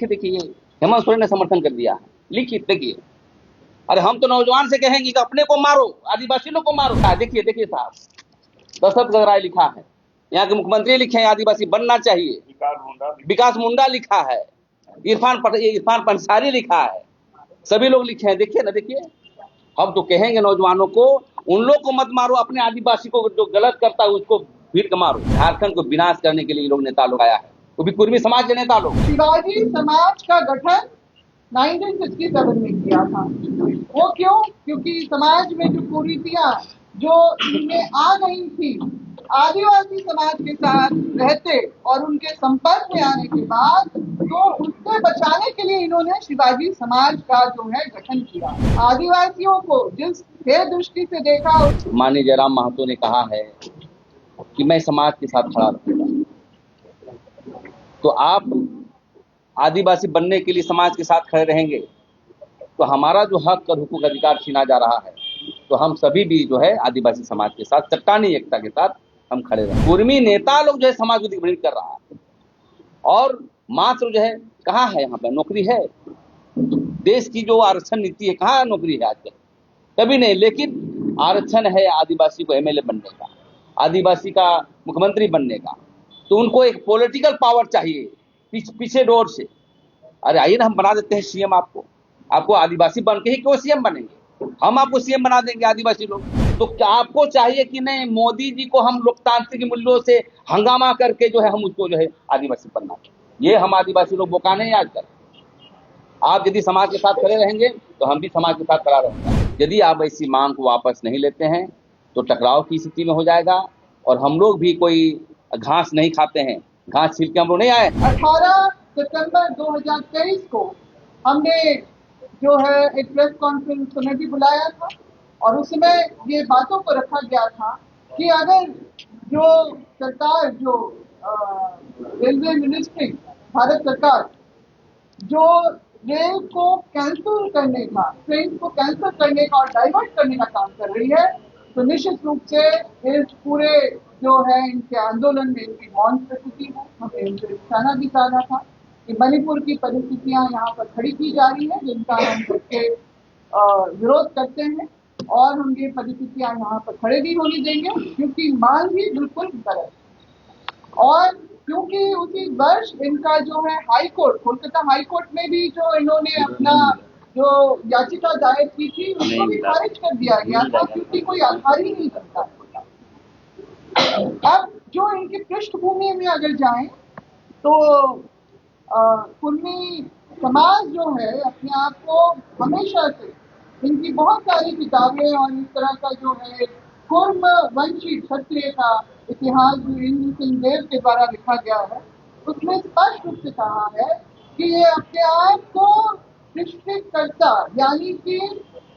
देखिए हेमंत सोरेन ने समर्थन कर दिया है, लिखिए देखिए। अरे हम तो नौजवान से कहेंगे कि अपने को मारो, आदिवासी लोग को मारो। देखिए देखिए साहब, दशरथ गहराई लिखा है, यहाँ के मुख्यमंत्री लिखे हैं आदिवासी बनना चाहिए, विकास मुंडा लिखा है, इरफान पंसारी लिखा है, सभी लोग लिखे हैं। देखिए ना, देखिए हम तो कहेंगे नौजवानों को, उन लोग को मत मारो, अपने आदिवासी को जो गलत करता है उसको भीड़ के मारो। झारखंड को विनाश करने के लिए लोग नेता लोग आया है, वो भी कुर्मी समाज के नेता लोग। शिवाजी समाज का गठन 1967 में किया था। वो क्यों? क्योंकि समाज में जो कुरीतियां जो इनमें आ गई थी, आदिवासी समाज के साथ रहते और उनके संपर्क में आने के बाद तो उससे बचाने के लिए इन्होंने शिवाजी समाज का जो है गठन किया। आदिवासियों को जिस दृष्टि से देखा, माननीय जयराम महतो ने कहा है कि मैं समाज के साथ खड़ा रहूंगा। तो आप आदिवासी बनने के लिए समाज के साथ खड़े रहेंगे तो हमारा जो हक और हुकूक अधिकार छीना जा रहा है, तो हम सभी भी जो है आदिवासी समाज के साथ चट्टानी एकता के साथ हम खड़े रहें। कुर्मी नेता लोग जो है समाज को दिग्भ्रमित कर रहा है, और मात्र जो है कहाँ है यहाँ पे नौकरी है? देश की जो आरक्षण नीति है, कहाँ नौकरी है आजकल? कभी नहीं। लेकिन आरक्षण है आदिवासी को एमएलए बनने का, आदिवासी का मुख्यमंत्री बनने का, तो उनको एक पॉलिटिकल पावर चाहिए पीछे डोर से। अरे आइए ना, हम बना देते हैं सीएम आपको आदिवासी बन के ही क्यों सीएम बनेंगे? हम आपको सीएम बना देंगे आदिवासी लोग। तो क्या आपको चाहिए कि नहीं मोदी जी को हम लोकतांत्रिक मूल्यों से हंगामा करके जो है हम उसको जो है आदिवासी बनना चाहिए? ये हम आदिवासी लोग बोकाने हैं आजकल। आप यदि समाज के साथ खड़े रहेंगे तो हम भी समाज के साथ खड़ा रहेंगे। यदि आप ऐसी मांग को वापस नहीं लेते हैं तो टकराव की स्थिति में हो जाएगा, और हम लोग भी कोई घास नहीं खाते हैं, घास छील के हम लोग नहीं आए। 18 सितंबर 2023 को हमने जो है एक प्रेस कॉन्फ्रेंस में भी बुलाया था, और उसमें ये बातों को रखा गया था कि अगर जो सरकार, जो रेलवे मिनिस्ट्री, भारत सरकार जो रेल को कैंसिल करने का, ट्रेन को कैंसिल करने का और डाइवर्ट करने का काम कर रही है, तो निश्चित रूप से इस पूरे जो है इनके आंदोलन में इनकी मौन प्रस्तुति है। हमें इनसे निशाना भी साधा था कि मणिपुर की परिस्थितियां यहाँ पर खड़ी की जा रही है, जिनका हम सबके विरोध करते हैं, और हम ये परिस्थितियां यहाँ पर खड़े नहीं होने देंगे, क्योंकि मांग ही बिल्कुल गलत है। और क्योंकि उसी वर्ष इनका जो है high court, Kolkata high court में भी जो इन्होंने अपना जो याचिका दायर की थी उसको भी खारिज कर दिया गया था, क्योंकि कोई आधार ही नहीं बनता। अब जो इनकी पृष्ठभूमि में अगर जाएं तो कुर्मी समाज जो है अपने आप को हमेशा से, इनकी बहुत सारी किताबें और इस तरह का जो है कुर्म वंशी क्षत्रिय का इतिहास जो इंद्र सिंह देव के द्वारा लिखा गया है, उसमें स्पष्ट रूप से कहा है कि ये अपने आप को सृष्टिकर्ता, यानी कि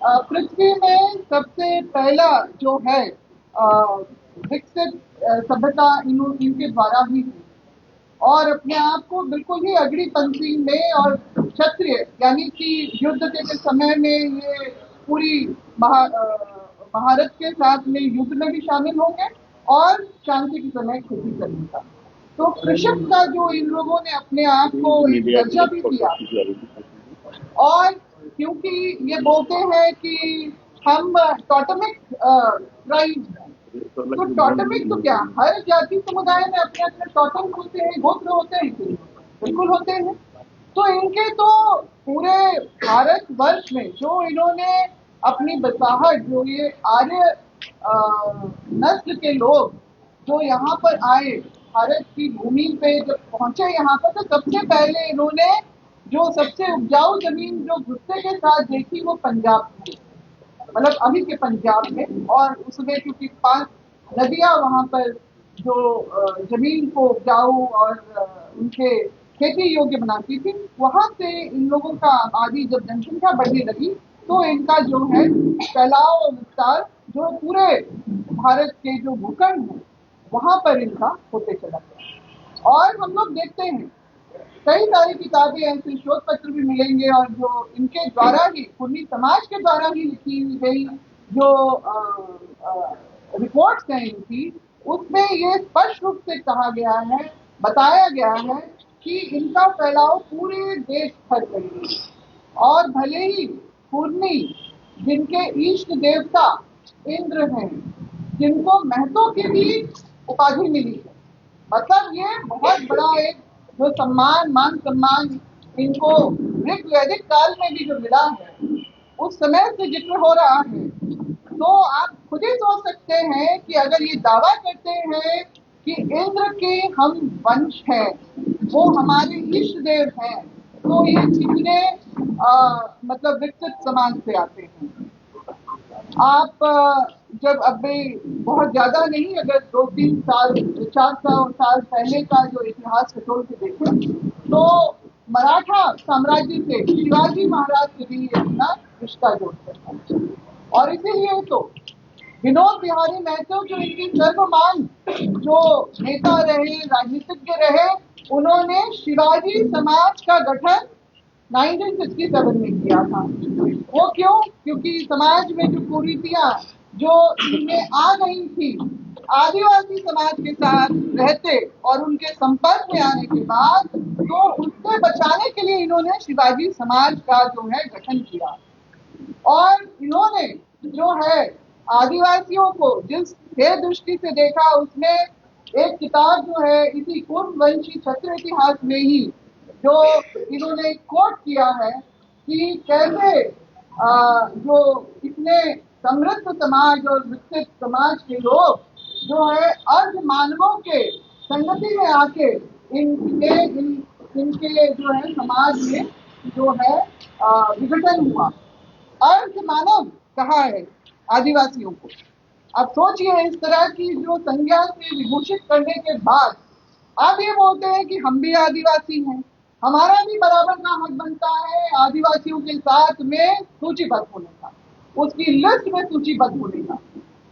पृथ्वी में सबसे पहला जो है विकसित सभ्यता इनके द्वारा ही हुई, और अपने आप को बिल्कुल ही अग्नि पंक्ति में, और क्षत्रिय यानी कि युद्ध के समय में ये पूरी महारत के साथ में युद्ध में भी शामिल होंगे, और शांति के समय खेती करने का। तो कृषक का जो इन लोगों ने अपने आप को दर्जा भी दिया, और क्योंकि ये बोलते हैं कि हम टोटेमिक ट्राइब हैं, तो टोटेमिक तो क्या, हर जाति समुदाय में अपने अपने टोटम होते हैं, गोत्र होते हैं, बिल्कुल होते हैं। तो इनके तो पूरे भारत वर्ष में जो इन्होंने अपनी बसाहट, जो ये आर्य नस्ल के लोग जो यहाँ पर आए, भारत की भूमि पे जब पहुंचे यहाँ पर, तो सबसे पहले इन्होंने जो सबसे उपजाऊ जमीन जो गुस्से के साथ देखी वो पंजाब थी, मतलब अभी के पंजाब में। और उसमें क्योंकि 5 नदियां वहां पर जो जमीन को उपजाऊ और उनके खेती योग्य बनाती थी, वहां से इन लोगों का आबादी जब जनसंख्या बढ़ने लगी तो इनका जो है फैलाव और विस्तार जो पूरे भारत के जो भूखंड है वहां पर इनका होते चला गया। और हम लोग देखते हैं कई सारी किताबें ऐसे शोध पत्र भी मिलेंगे, और जो इनके द्वारा ही, कुर्मी समाज के द्वारा ही लिखी गई जो रिपोर्ट्स हैं इनकी, उसमें ये स्पष्ट रूप से कहा गया है, बताया गया है कि इनका फैलाव पूरे देश भर करेगी। और भले ही कुर्मी, जिनके इष्ट देवता इंद्र हैं, जिनको महतो की भी उपाधि मिली है, मतलब ये बहुत बड़ा एक जो सम्मान, मान सम्मान इनको ऋग्वैदिक काल में भी जो मिला है, उस समय से जिक्र हो रहा है। तो आप खुद ही सोच सकते हैं कि अगर ये दावा करते हैं कि इंद्र के हम वंश हैं, वो हमारे इष्ट देव हैं, तो ये कितने मतलब विकसित समाज से आते हैं। आप जब अभी बहुत ज्यादा नहीं, अगर 2-3 साल 400 साल पहले का जो इतिहास टटोल के देखें, तो मराठा साम्राज्य से शिवाजी महाराज से भी ये अपना रिश्ता जोड़ते हैं। और इसीलिए तो विनोद बिहारी महतो, जो इनकी सर्वमान जो नेता रहे, राजनीतिज्ञ रहे, उन्होंने शिवाजी समाज का गठन 1967 में किया था। वो क्यों? क्योंकि समाज में जो कुरीतियां जो इनमें आ गई थी, आदिवासी समाज के साथ रहते और उनके संपर्क में आने के बाद, तो उससे बचाने के लिए इन्होंने शिवाजी समाज का जो है गठन किया। और इन्होंने जो है आदिवासियों को जिस भेद दृष्टि से देखा, उसमें एक किताब जो है इसी कुर्मवंशी क्षत्रिय इतिहास में ही जो इन्होंने कोट किया है कि कैसे जो इतने समृद्ध समाज और विकसित समाज के लोग जो है अर्ध मानवों के संगति में आके इनके जो है समाज में जो है विघटन हुआ। अर्ध मानव कहा है आदिवासियों को। अब सोचिए, इस तरह की जो संज्ञा से विभूषित करने के बाद अब ये बोलते हैं कि हम भी आदिवासी हैं, हमारा भी बराबर का हक बनता है आदिवासियों के साथ में सूचीबद्ध होने का, उसकी लिस्ट में सूचीबद्ध होने का।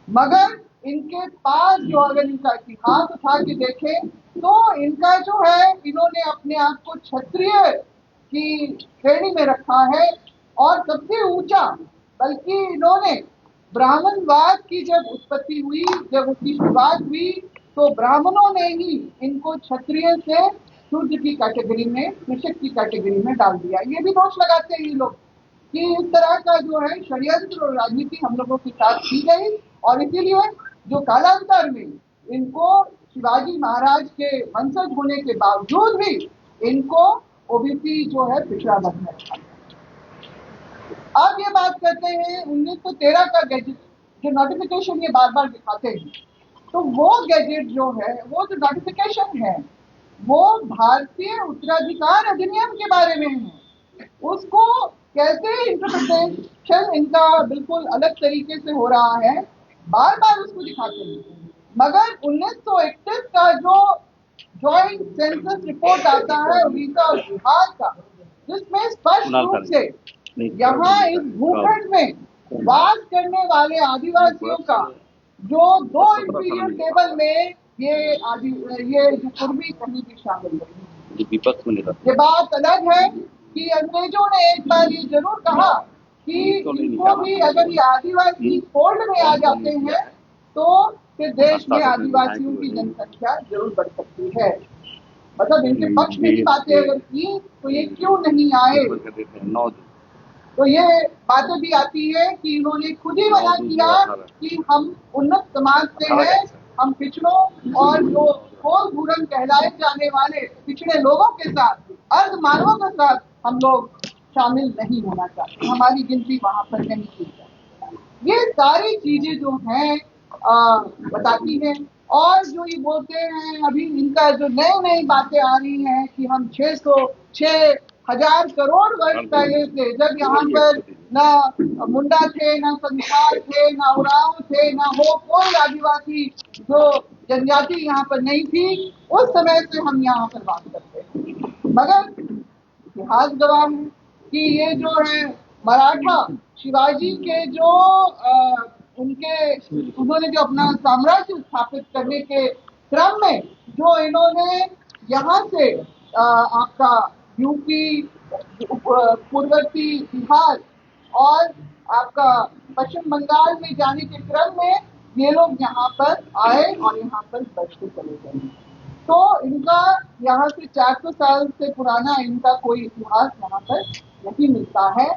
मगर इनके पास जो अगर इनका इतिहास उठा के देखें, तो इनका जो है, इन्होंने अपने आप को क्षत्रिय की श्रेणी में रखा है। और सबसे ऊंचा, बल्कि इन्होंने ब्राह्मणवाद की जब उत्पत्ति हुई, जब उसकी शुरुआत हुई, तो ब्राह्मणों ने ही इनको क्षत्रिय से शूद्र की कैटेगरी में, कृषक की कैटेगरी में डाल दिया। ये भी दोष लगाते हैं ये लोग कि इस तरह का जो है षड्यंत्र और राजनीति हम लोगों के साथ की गई, और इसीलिए जो कालांतर में इनको शिवाजी महाराज के वंशज होने के बावजूद भी इनको ओबीसी जो है पिछड़ा वर्ग में रखा। अब ये बात करते हैं 1913 का गैजेट, जो नोटिफिकेशन ये बार बार दिखाते हैं, तो वो गैजेट जो है, वो जो नोटिफिकेशन है, वो भारतीय उत्तराधिकार अधिनियम के बारे में है। उसको कैसे इंटरप्रिटेशन इनका बिल्कुल अलग तरीके से हो रहा है, बार बार उसको दिखाते हैं। मगर 1931 का जो ज्वाइंट सेंसस रिपोर्ट आता है उड़ीसा और बिहार का, जिसमें स्पष्ट रूप से यहाँ इस भूखंड में वास करने वाले आदिवासियों का जो 2 इंपीरियल टेबल में ये जो कुर्मी कहीं भी शामिल नहीं। ये बात अलग है कि अंग्रेजों ने एक बार ये जरूर कहा कि इनको भी अगर ये आदिवासी फोल्ड में आ जाते हैं, तो फिर देश में आदिवासियों की जनसंख्या जरूर बढ़ सकती है। मतलब इनके पक्ष में ही बातें अगर की, तो ये क्यों नहीं आए। तो ये बातें भी आती है कि इन्होंने खुद ही मना किया कि हम उन्नत समाज से हैं, हम पिछड़ों और जो खोल भूरन कहलाए जाने वाले पिछड़े लोगों के साथ, अर्ध मानवों के साथ हम लोग शामिल नहीं होना चाहते, हमारी गिनती वहां पर नहीं की जाती। ये सारी चीजें जो हैं बताती हैं। और जो ये बोलते हैं, अभी इनका जो नई नई बातें आ रही हैं कि हम 6,000 करोड़ वर्ष पहले से, जब यहाँ पर ना मुंडा थे, ना संथाल थे, ना उरांव थे, ना हो कोई आदिवासी जो जनजाति यहाँ पर नहीं थी, उस समय से हम यहाँ पर बात करते हैं। मगर इतिहास गवाह है कि ये जो है मराठा शिवाजी के जो उन्होंने जो अपना साम्राज्य स्थापित करने के क्रम में जो इन्होंने यहाँ से आपका यूपी, पूर्ववर्ती बिहार और आपका पश्चिम बंगाल में जाने के क्रम में ये लोग यहाँ पर आए और यहाँ पर बसते चले गए। तो इनका यहाँ से 400 साल से पुराना इनका कोई इतिहास यहाँ पर नहीं मिलता है।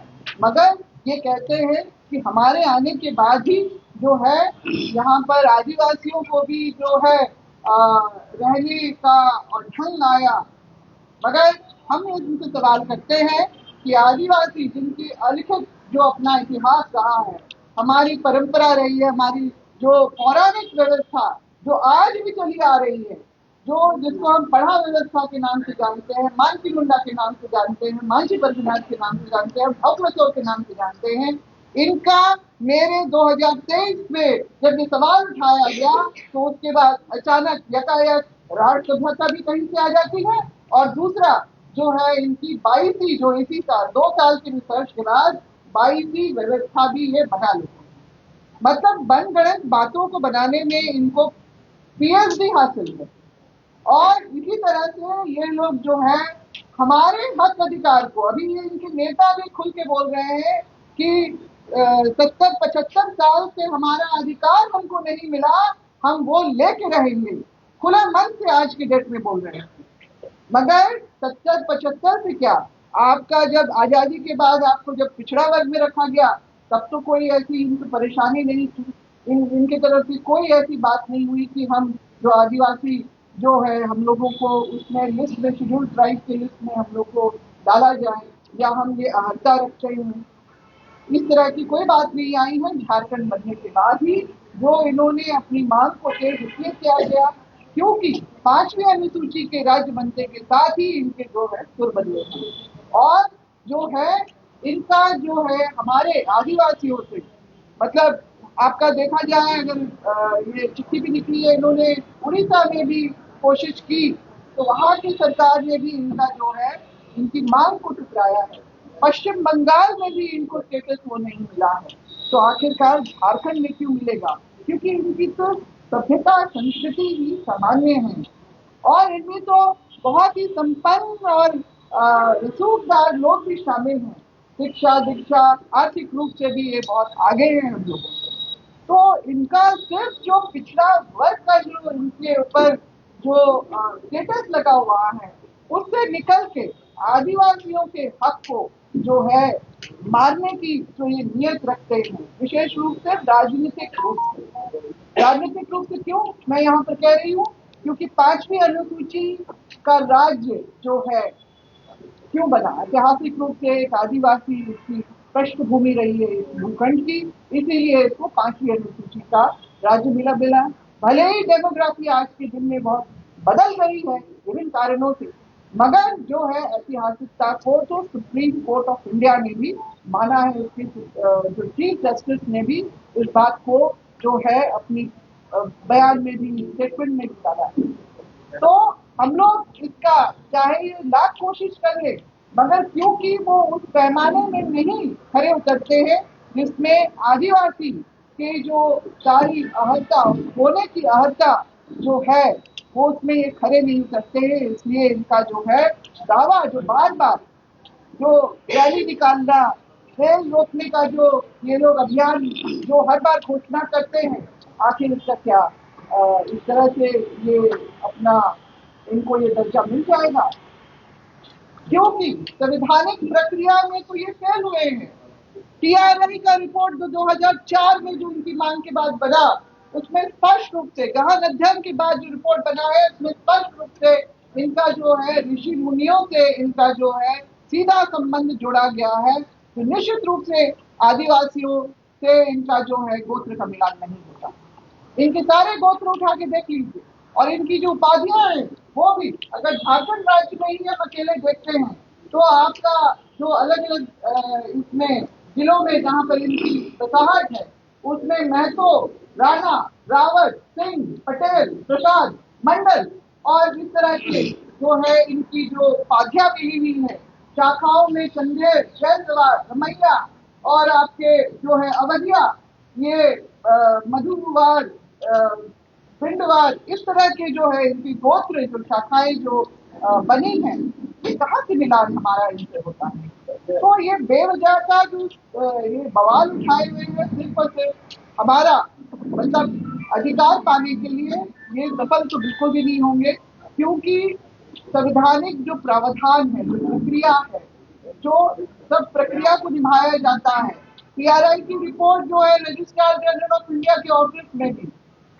मगर ये कहते हैं कि हमारे आने के बाद ही जो है यहाँ पर आदिवासियों को भी जो है रहने का और ढंग आया। मगर हम इनसे सवाल करते हैं कि आदिवासी जिनकी अलिखित जो अपना इतिहास रहा है, हमारी परंपरा रही है, हमारी जो पौराणिक व्यवस्था जो आज भी चली आ रही है, जो जिसको हम पढ़ा व्यवस्था के नाम से जानते हैं, मानसी मुंडा के नाम से जानते हैं, मांझी बद्रीनाथ के नाम से जानते हैं, भवसो के नाम से जानते हैं, इनका मेरे 2023 में जब ये सवाल उठाया गया तो उसके बाद अचानक यकायक राष्ट्र सभ्यता भी कहीं से आ जाती है। और दूसरा जो है इनकी 22वीं जो इसी साल 2 साल की रिसर्च के बाद 22वीं व्यवस्था भी ये बना लेते हैं। मतलब बनगढ़ंत बातों को बनाने में इनको पीएचडी हासिल है। और इसी तरह से ये लोग जो है हमारे हक अधिकार को, अभी ये इनके नेता भी खुल के बोल रहे हैं कि 70-75 साल से हमारा अधिकार हमको नहीं मिला, हम वो लेके रहेंगे, खुले मन से आज की डेट में बोल रहे हैं। मगर 70-75 से क्या, आपका जब आजादी के बाद आपको जब पिछड़ा वर्ग में रखा गया तब तो कोई ऐसी इनको परेशानी नहीं थी, इनके तरफ से कोई ऐसी बात नहीं हुई कि हम जो आदिवासी जो है हम लोगों को उसमें लिस्ट में शेड्यूल ट्राइब के लिस्ट में हम लोग को डाला जाए या हम ये अहर्ता रखते हैं। इस तरह की कोई बात नहीं आई है। झारखंड बनने के बाद ही जो इन्होंने अपनी मांग को तेज इसलिए किया गया क्योंकि 5वीं अनुसूची के राज्य बनने के साथ ही इनके जो है सुर बदले थे। और जो है इनका जो है हमारे आदिवासियों से मतलब आपका देखा जाए अगर ये चिट्ठी भी निकली है, इन्होंने उड़ीसा में भी कोशिश की तो वहां की सरकार ने भी इनका जो है इनकी मांग को ठुकराया है। पश्चिम बंगाल में भी इनको स्टेटस वो नहीं मिला है, तो आखिरकार झारखंड में क्यों मिलेगा? क्योंकि इनकी तो सभ्यता संस्कृति ही सामान्य है और इनमें तो बहुत ही संपन्न और रसूखदार लोग भी शामिल हैं। शिक्षा दीक्षा आर्थिक रूप से भी ये बहुत आगे हैं हम लोगों से। तो इनका सिर्फ जो पिछड़ा वर्ग का जो इनके ऊपर जो स्टेटस लगा हुआ है उससे निकल के आदिवासियों के हक को जो है मारने की जो ये नियत रखते हैं, विशेष रूप से राजनीतिक रूप से। राजनीतिक रूप से क्यों मैं यहाँ पर कह रही हूँ? क्योंकि 5वीं अनुसूची का राज्य जो है क्यों बना? ऐतिहासिक रूप से एक आदिवासी इसकी पृष्ठभूमि रही है इस भूखंड की, इसीलिए इसको 5वीं अनुसूची का राज्य मिला। भले ही डेमोग्राफी आज के दिन में बहुत बदल गई है विभिन्न कारणों से, मगर जो है ऐतिहासिकता को तो सुप्रीम कोर्ट ऑफ इंडिया ने भी माना है। उसकी जो चीफ जस्टिस ने भी इस बात को जो है अपनी बयान में भी स्टेटमेंट में भी डाला है। तो हम लोग इसका चाहे ये लाख कोशिश कर ले मगर क्योंकि वो उस पैमाने में नहीं खड़े उतरते हैं जिसमें आदिवासी के जो सारी अहर्ता होने की अहर्ता जो है वो उसमें ये खड़े नहीं उतरते हैं। इसलिए इनका जो है दावा जो बार बार जो रैली निकालना, रेल रोकने का जो ये लोग अभियान जो हर बार घोषणा करते हैं, आखिर इसका क्या इस तरह से ये अपना इनको ये दर्जा मिल जाएगा? क्योंकि संवैधानिक प्रक्रिया में तो ये फेल हुए हैं। टीआरआई का रिपोर्ट जो 2004 में जो उनकी मांग के बाद बना उसमें स्पष्ट रूप से गहन अध्ययन के बाद जो रिपोर्ट बना है उसमें स्पष्ट रूप से इनका जो है ऋषि मुनियों से इनका जो है सीधा संबंध जोड़ा गया है। तो निश्चित रूप से आदिवासियों से इनका जो है गोत्र का मिलान नहीं होता। इनके सारे गोत्र उठा के देख लीजिए और इनकी जो उपाधियां हैं वो भी अगर झारखंड राज्य में ही हम अकेले देखते हैं तो आपका जो अलग अलग इसमें जिलों में जहाँ पर इनकी बसाहट है उसमें महतो, राणा, रावत, सिंह, पटेल, प्रसाद, मंडल और इस तरह के जो है इनकी जो उपाधियां मिली हुई है। शाखाओं में चंदेर, जयसवार, रमैया और आपके जो है अवधिया, ये मधुवार, पिंडवार, इस तरह के जो है इनकी गोत्र जो शाखाएं जो बनी हैं, ये कहाँ से मिलान हमारा इनसे होता है? तो ये बेवजह का जो ये बवाल उठाए हुए हैं सिर्फ और सिर्फ हमारा मतलब अधिकार पाने के लिए, ये सफल तो बिल्कुल भी नहीं होंगे। क्योंकि संवैधानिक जो प्रावधान है, जो प्रक्रिया है, जो सब प्रक्रिया को निभाया जाता है, पीआरआई की रिपोर्ट जो है रजिस्ट्रार जनरल ऑफ इंडिया के ऑफिस में भी,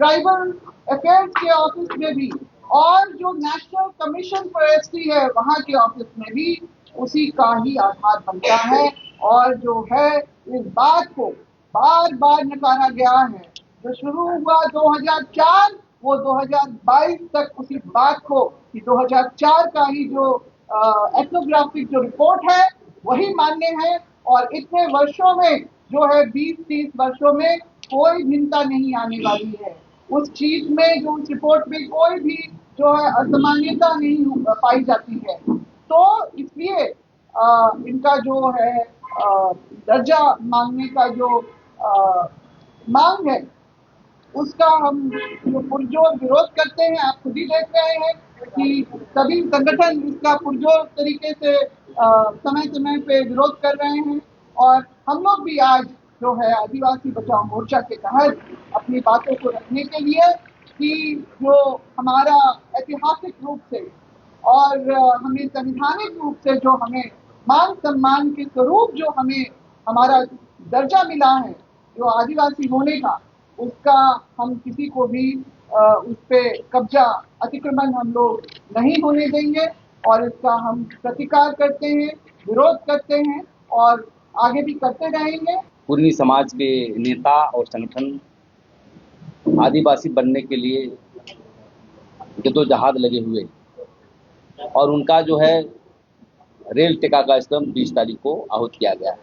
ट्राइबल अफेयर्स के ऑफिस में भी, और जो नेशनल कमीशन फॉर एसटी है वहां के ऑफिस में भी उसी का ही आधार बनता है। और जो है इस बात को बार बार नकारा गया है। जो शुरू हुआ 2004, वो 2022 तक उसी बात को कि 2004 का ही जो एथनोग्राफिक जो रिपोर्ट है वही मान्य है। और इतने वर्षों में जो है 20-30 वर्षों में कोई भिन्नता नहीं आने वाली है। उस चीज में जो उस रिपोर्ट में कोई भी जो है असामान्यता नहीं पाई जाती है। तो इसलिए इनका जो है दर्जा मांगने का जो मांग है उसका हम जो पुरजोर विरोध करते हैं। आप खुद ही देख रहे हैं कि सभी संगठन इसका पुरजोर तरीके से समय समय पे विरोध कर रहे हैं। और हम लोग भी आज जो है आदिवासी बचाओ मोर्चा के तहत अपनी बातों को रखने के लिए कि जो हमारा ऐतिहासिक रूप से और हमें संवैधानिक रूप से जो हमें मान सम्मान के स्वरूप जो हमें हमारा दर्जा मिला है जो आदिवासी होने का, उसका हम किसी को भी उस पे कब्जा अतिक्रमण हम लोग नहीं होने देंगे। और इसका हम प्रतिकार करते हैं, विरोध करते हैं और आगे भी करते रहेंगे। कुर्मी समाज के नेता और संगठन आदिवासी बनने के लिए जद्दोजहद लगे हुए और उनका जो है रेल टेका का स्तंभ 20 तारीख को आहूत किया गया है।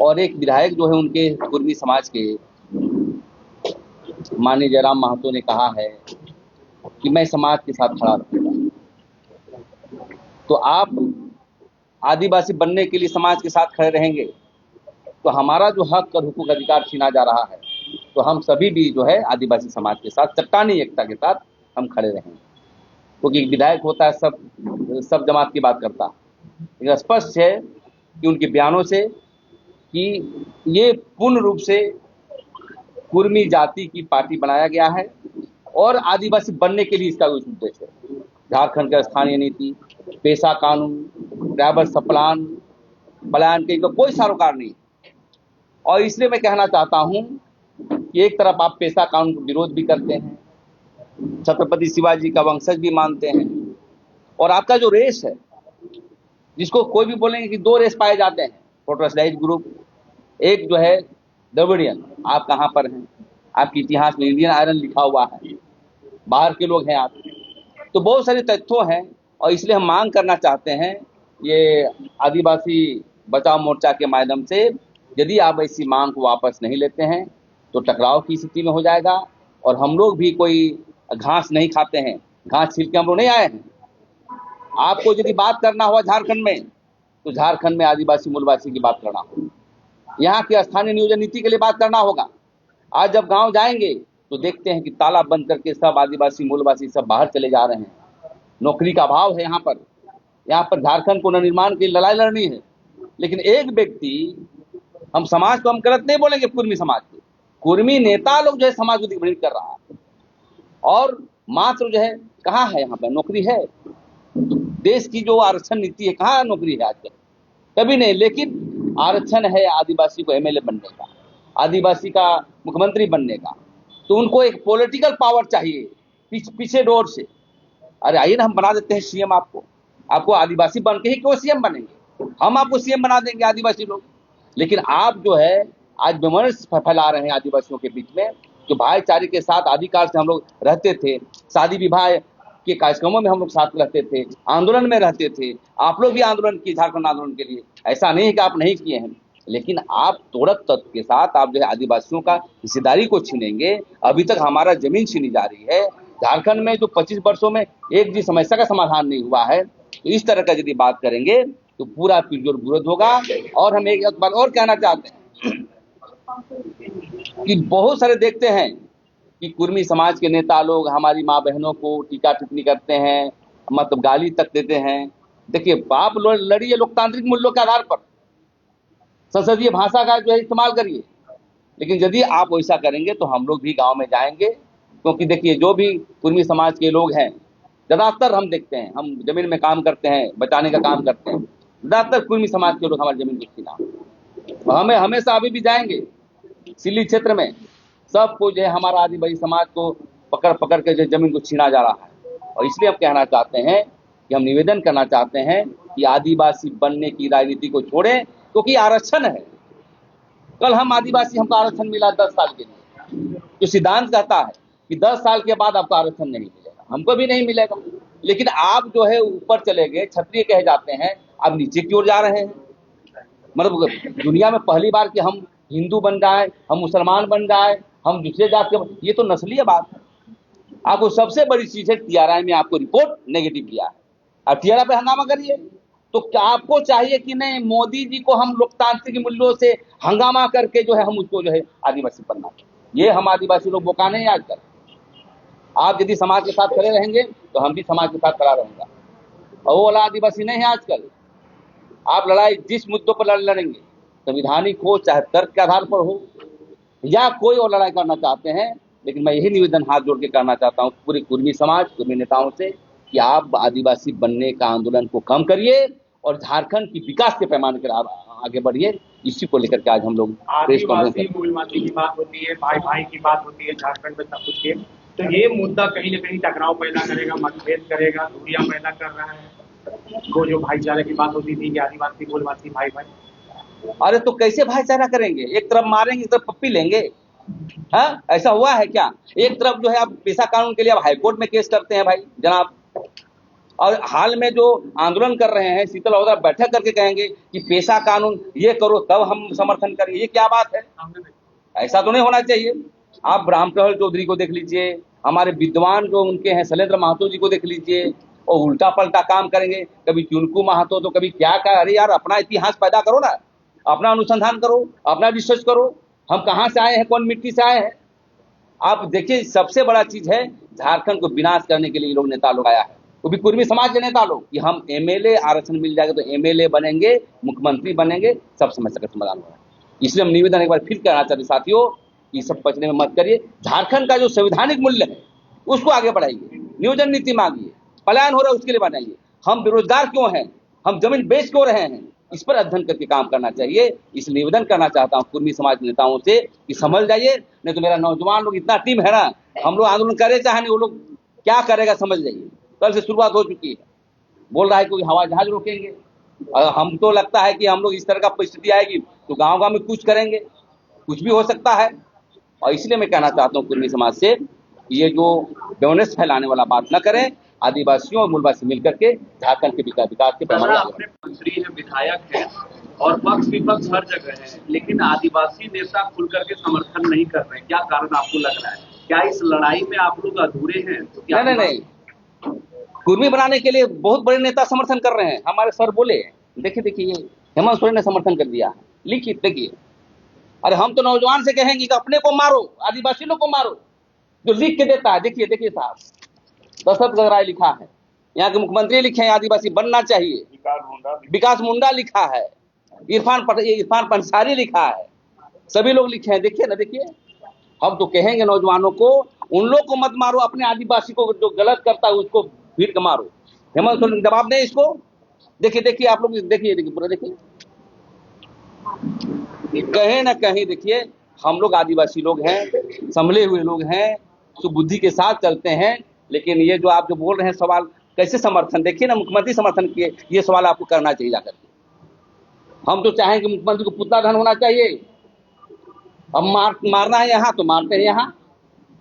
और एक विधायक जो है उनके कुर्मी समाज के माननीय जयराम महतो ने कहा है कि मैं समाज के साथ खड़ा रहूंगा। तो आप आदिवासी बनने के लिए समाज के साथ खड़े रहेंगे तो हमारा जो हक और हुकूक अधिकार छीना जा रहा है, तो हम सभी भी जो है आदिवासी समाज के साथ चट्टानी एकता के साथ हम खड़े रहेंगे। क्योंकि विधायक होता है सब जमात की बात करता है, लेकिन स्पष्ट है कि उनके बयानों से कि ये पूर्ण रूप से कुर्मी जाति की पार्टी बनाया गया है और आदिवासी बनने के लिए इसका कुछ उद्देश्य है। झारखंड का स्थानीय नीति, पेशा कानून, ड्राइवर सप्लान बयान के तो कोई सरोकार नहीं। और इसलिए मैं कहना चाहता हूं कि एक तरफ आप पेशा कानून का विरोध भी करते हैं, छत्रपति शिवाजी का वंशज भी मानते हैं, और आपका जो रेस है जिसको कोई भी बोलेंगे कि दो रेस पाए जाते हैं, प्रोटेस्टाइज ग्रुप, एक जो है द्रविडियन। आप कहाँ पर हैं? आपके इतिहास में इंडियन आयरन लिखा हुआ है, बाहर के लोग हैं आप। तो बहुत सारे तथ्यों हैं और इसलिए हम मांग करना चाहते हैं ये आदिवासी बचाओ मोर्चा के माध्यम से, यदि आप ऐसी मांग को वापस नहीं लेते हैं तो टकराव की स्थिति में हो जाएगा। और हम लोग भी कोई घास नहीं खाते हैं, घास छील के हम लोग नहीं आए हैं। आपको यदि बात करना हुआ झारखंड में तो झारखंड में आदिवासी मूलवासी की बात करना होगा, यहाँ की स्थानीय नियोजन नीति के लिए बात करना होगा। आज जब गांव जाएंगे तो देखते हैं कि ताला बंद करके सब आदिवासी मूलवासी सब बाहर चले जा रहे हैं। नौकरी का अभाव है यहाँ पर झारखंड को निर्माण की लड़ाई लड़नी है। लेकिन एक व्यक्ति, हम समाज को हम गलत नहीं बोलेंगे, कुर्मी समाज के कुर्मी नेता लोग जो है समाज को दिग्भ्रमित कर रहा है। और मात्र जो है कहाँ है यहाँ पर नौकरी है? देश की जो आरक्षण नीति है, कहाँ नौकरी है आजकल? कभी नहीं। लेकिन आरक्षण है आदिवासी को एमएलए बनने का, आदिवासी का मुख्यमंत्री बनने का, तो उनको एक पॉलिटिकल पावर चाहिए पीछे डोर से। अरे आइए ना, हम बना देते हैं सीएम। आपको आदिवासी बन के ही क्यों सीएम बनेंगे? हम आपको सीएम बना देंगे आदिवासी लोग। लेकिन आप जो है आज विमर्श फैला रहे हैं आदिवासियों के बीच में, जो भाईचारे के साथ आदिकाल से हम लोग रहते थे, शादी विवाह के कार्यक्रमों में हम लोग साथ रहते थे, आंदोलन में रहते थे। आप लोग भी आंदोलन किए झारखंड आंदोलन के लिए, ऐसा नहीं है कि आप नहीं किए हैं। लेकिन आप तोड़क तत्व के साथ आप जो है आदिवासियों का हिस्सेदारी को छीनेंगे। अभी तक हमारा जमीन छीनी जा रही है झारखंड में, जो 25 वर्षों में एक भी समस्या का समाधान नहीं हुआ है। तो इस तरह का यदि बात करेंगे तो पूरा पुरजोर विरोध होगा। और हम एक बात और कहना चाहते हैं कि बहुत सारे देखते हैं कि कुर्मी समाज के नेता लोग हमारी माँ बहनों को टीका टिप्पणी करते हैं, मतलब गाली तक देते हैं। देखिए, आप लड़िए लोकतांत्रिक मूल्यों के आधार पर, संसदीय भाषा का जो है इस्तेमाल करिए। लेकिन यदि आप वैसा करेंगे तो हम लोग भी गांव में जाएंगे क्योंकि देखिए जो भी कुर्मी समाज के लोग हैं, ज़्यादातर हम देखते हैं, हम जमीन में काम करते हैं, बचाने का काम करते हैं, ज़्यादातर कुर्मी समाज के लोग हमारी जमीन को छीना, और हमें हमेशा अभी भी जाएंगे सिल्ली क्षेत्र में सबको जो है हमारा आदिवासी समाज को पकड़ पकड़ के जो जमीन को छीना जा रहा है। और इसलिए हम कहना चाहते हैं कि हम निवेदन करना चाहते हैं कि आदिवासी बनने की राजनीति को छोड़ें, क्योंकि आरक्षण है। कल हम आदिवासी, हमको आरक्षण मिला 10 साल के लिए, जो सिद्धांत कहता है कि 10 साल के बाद आपको आरक्षण नहीं मिलेगा, हमको भी नहीं मिलेगा। लेकिन आप जो है ऊपर चले गए, क्षत्रिय कहे जाते हैं, आप नीचे की ओर जा रहे हैं। मतलब दुनिया में पहली बार कि हम हिंदू बन जाए, हम मुसलमान बन जाए, हम दूसरे जात के, ये तो नस्लीय बात है। आपको सबसे बड़ी चीज है TRI में आपको रिपोर्ट नेगेटिव किया है, अब TRI पे हंगामा करिए। तो क्या आपको चाहिए कि नहीं मोदी जी को हम लोकतांत्रिक मूल्यों से हंगामा करके जो है हम उसको जो है आदिवासी बनना चाहिए? ये हम आदिवासी लोग बोकाने हैं आजकल। आप यदि समाज के साथ खड़े रहेंगे तो हम भी समाज के साथ खड़ा रहूंगा, और वो वाला आदिवासी नहीं है आजकल। आप लड़ाई जिस मुद्दों पर लड़ेंगे, संविधानिक हो चाहे तर्क के आधार पर हो, या कोई और लड़ाई करना चाहते हैं, लेकिन मैं यही निवेदन हाथ जोड़ के करना चाहता हूँ पूरे कुर्मी समाज, कुर्मी नेताओं से कि आप आदिवासी बनने का आंदोलन को कम करिए और झारखंड की विकास के पैमाने पर आगे बढ़िए। इसी को लेकर के आज हम लोग प्रेस कॉन्फ्रेंस आदिवासी मूलवासी की बात होती है, भाई भाई की बात होती है झारखंड में सब कुछ के, तो ये मुद्दा कहीं न कहीं टकराव पैदा करेगा, मतभेद करेगा, दूरियां पैदा कर रहा है। वो जो भाईचारे की बात होती थी कि आदिवासी मूलवासी भाई भाई, अरे तो कैसे भाईचारा करेंगे? एक तरफ मारेंगे, एक तरफ पप्पी लेंगे। हाँ, ऐसा हुआ है क्या? एक तरफ जो है आप पेशा कानून के लिए आप हाईकोर्ट में केस करते हैं भाई जनाब, और हाल में जो आंदोलन कर रहे हैं शीतल हौदा बैठक करके कहेंगे कि पेशा कानून ये करो तब हम समर्थन करेंगे। ये क्या बात है? ऐसा तो नहीं होना चाहिए। आप रामप्रहल चौधरी को देख लीजिए, हमारे विद्वान जो उनके हैं शैलेंद्र महतो जी को देख लीजिए, और उल्टा पलटा काम करेंगे, कभी चुनकू महतो तो कभी क्या क्या। अरे यार, अपना इतिहास पैदा करो ना, अपना अनुसंधान करो, अपना रिसर्च करो, हम कहाँ से आए हैं, कौन मिट्टी से आए हैं। आप देखिए सबसे बड़ा चीज है झारखंड को विनाश करने के लिए लोग नेता लोग आया है, वो भी कुर्मी समाज के नेता लोग, कि हम MLA आरक्षण मिल जाएगा तो MLA बनेंगे, मुख्यमंत्री बनेंगे, सब समस्या का समाधान होगा। इसलिए हम निवेदन एक बार फिर करना चाहते साथियों, ये सब पचने में मत करिए। झारखंड का जो संवैधानिक मूल्य है उसको आगे बढ़ाइए, नियोजन नीति मांगिए, पलायन हो रहा है उसके लिए बनाइए। हम बेरोजगार क्यों हैं, हम जमीन बेच क्यों रहे हैं, इस पर अध्ययन करके काम करना चाहिए। इस निवेदन करना चाहता हूँ कुर्मी समाज के नेताओं से कि समझ जाइए, नहीं तो मेरा नौजवान लोग इतना टीम है ना, हम लोग आंदोलन करे चाहे नहीं, वो लोग क्या करेगा समझ जाइए। कल से शुरुआत हो चुकी है, बोल रहा है कोई हवाई जहाज रोकेंगे। हम तो लगता है कि हम लोग इस तरह का परिस्थिति आएगी तो गांव गांव में कुछ करेंगे, कुछ भी हो सकता है। और इसलिए मैं कहना चाहता हूँ कुर्मी समाज से, ये जो बेवनेस फैलाने वाला बात न करें, आदिवासियों और मूलवासी मिलकर के झारखंड के विकास के पैमाने अपने मंत्री है, विधायक है और पक्ष विपक्ष हर जगह है, लेकिन आदिवासी नेता खुल करके समर्थन नहीं कर रहे हैं। क्या कारण आपको लग रहा है? क्या इस लड़ाई में आप लोग अधूरे हैं? तो क्या नहीं, कुर्मी बनाने के लिए बहुत बड़े नेता समर्थन कर रहे हैं। हमारे सर बोले, देखिए ये हेमंत सोरेन ने समर्थन कर दिया है, लिखिए देखिए। अरे हम तो नौजवान से कहेंगे कि अपने को मारो, आदिवासी लोग को मारो, जो लिख के देता है। देखिए साहब, दशरथ गजराय लिखा है, यहाँ के मुख्यमंत्री लिखे हैं आदिवासी बनना चाहिए, विकास मुंडा लिखा है, इरफान पंसारी लिखा है, सभी लोग लिखे हैं। देखिए ना, देखिए हम तो कहेंगे नौजवानों को, उन लोग को मत मारो, अपने आदिवासी को जो गलत करता है उसको भीड़ के मारो। हेमंत सोरेन जवाब दें इसको। देखिए आप लोग देखिए पूरा देखिए, कहीं ना कहीं देखिए हम लोग आदिवासी लोग हैं, संभले हुए लोग हैं, सुबुद्धि के साथ चलते हैं। लेकिन ये जो आप जो बोल रहे हैं सवाल, कैसे समर्थन, देखिए ना मुख्यमंत्री समर्थन किए, ये सवाल आपको करना चाहिए जाकर के। हम तो चाहें कि मुख्यमंत्री को पुतला धन होना चाहिए। अब मारना है यहाँ तो मारते हैं यहाँ।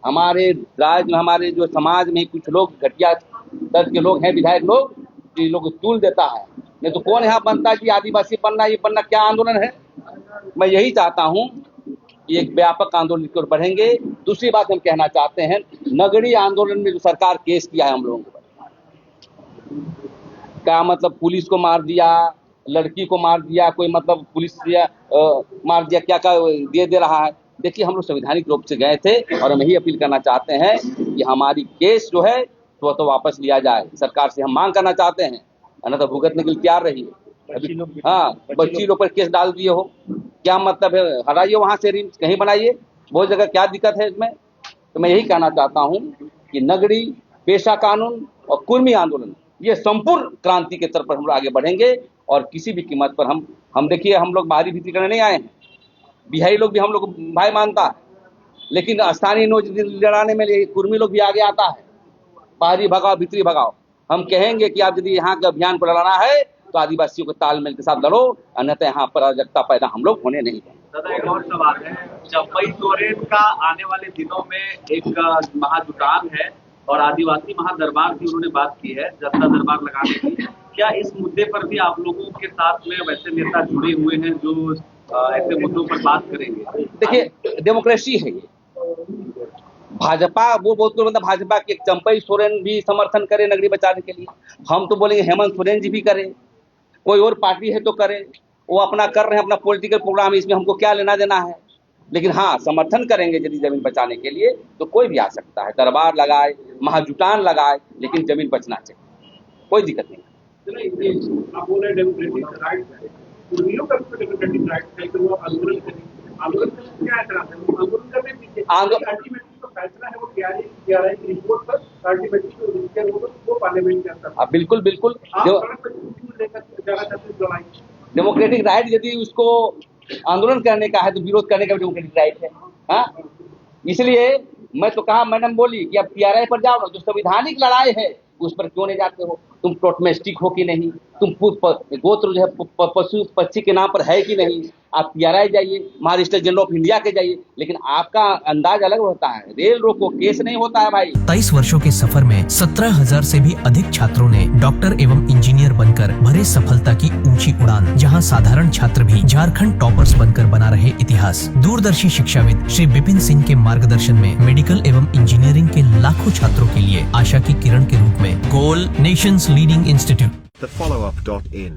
हमारे राज्य में, हमारे जो समाज में कुछ लोग घटिया दल के लोग हैं, विधायक लोग, ये लोग तूल देता है, नहीं तो कौन यहाँ बनता है कि आदिवासी बनना, ये बनना क्या आंदोलन है। मैं यही चाहता हूँ कि एक व्यापक आंदोलन की ओर बढ़ेंगे। दूसरी बात हम कहना चाहते हैं, नगरीय आंदोलन में जो सरकार केस किया है हम लोगों को, क्या मतलब पुलिस को मार दिया, लड़की को मार दिया, कोई मतलब पुलिस मार दिया, क्या क्या दे रहा है। देखिए हम लोग संवैधानिक रूप से गए थे और हम यही अपील करना चाहते हैं कि हमारी केस जो है तो वापस लिया जाए। सरकार से हम मांग करना चाहते हैं, ना तो भुगतने के लिए तैयार रहिए। हाँ, बच्ची लोग पर केस डाल दिए हो, क्या मतलब है, हटाइए वहां से रिम्स कहीं बनाइए, बहुत जगह क्या दिक्कत है इसमें। तो तो मैं यही कहना चाहता हूं कि नगरी, पेशा कानून और कुर्मी आंदोलन, ये संपूर्ण क्रांति के तरफ हम लोग आगे बढ़ेंगे और किसी भी कीमत पर हम देखिए, हम लोग बाहरी भीतरी करने नहीं आए हैं। बिहारी लोग भी हम लोग भाई मानता है, लेकिन स्थानीय नोच लड़ाने में कुर्मी लोग भी आगे आता है। बाहरी भगाओ, भीतरी भगाओ। हम कहेंगे कि आप यदि यहाँ के अभियान को लड़ाना है तो आदिवासियों के तालमेल के साथ लड़ो, अन्यथा यहाँ पर अराजकता पैदा हम लोग होने नहीं देंगे। दादा, एक और सवाल है, चंपई सोरेन का आने वाले दिनों में एक महाजुटान है और आदिवासी महादरबार की उन्होंने बात की है, जनता दरबार लगाने की। क्या इस मुद्दे पर भी आप लोगों के साथ में वैसे नेता जुड़े हुए हैं जो ऐसे मुद्दों पर बात करेंगे? देखिए, डेमोक्रेसी है ये। भाजपा वो बहुत लोग मतलब भाजपा के चंपई सोरेन भी समर्थन करे नगरी बचाने के लिए, हम तो बोलेंगे हेमंत सोरेन जी भी करें, कोई और पार्टी है तो करे, वो अपना कर रहे हैं, अपना पॉलिटिकल प्रोग्राम, इसमें हमको क्या लेना देना है। लेकिन हाँ, समर्थन करेंगे यदि जमीन बचाने के लिए तो कोई भी आ सकता है, दरबार लगाए, महाजुटान लगाए, लेकिन जमीन बचना चाहिए, कोई दिक्कत नहीं। आप बोल रहे डेमोक्रेटिक राइट है, कुर्मियों का भी डेमोक्रेटिक राइट है कि वो आंदोलन करें। आंदोलन करने क्या ऐसा है, आंदोलन करने पीछे अल्टीमेटली तो फैसला है वो TRI की रिपोर्ट पर अल्टीमेटली जो डिसीजन होगा वो पार्लियामेंट के अंदर। बिल्कुल बिल्कुल, डेमोक्रेटिक राइट यदि उसको आंदोलन करने का है तो विरोध करने का भी डेमोक्रेटिक राइट है। हाँ, इसलिए मैं तो कहा, मैडम बोली कि अब TRI पर जाओ ना, जो संवैधानिक लड़ाई है उस पर क्यों नहीं जाते हो? तुम टोटमेस्टिक हो कि नहीं, तुम गोत्र जो है पशु पक्षी के नाम पर है कि नहीं, आप TRI जाइए, महाराष्ट्र जनरल ऑफ इंडिया के जाइए, लेकिन आपका अंदाज अलग होता है। रेल रोको केस नहीं होता है भाई। 23 वर्षों के सफर में 17,000 से भी अधिक छात्रों ने डॉक्टर एवं इंजीनियर बनकर भरे सफलता की ऊंची उड़ान, जहां साधारण छात्र भी झारखंड टॉपर्स बनकर बना रहे इतिहास। दूरदर्शी शिक्षाविद श्री विपिन सिंह के मार्गदर्शन में मेडिकल एवं इंजीनियरिंग के लाखों छात्रों के लिए आशा की किरण के रूप में goal nation's leading institute. TheFollowUp.in.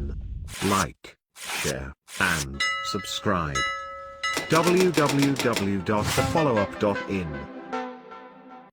Like, share and subscribe. www.thefollowup.in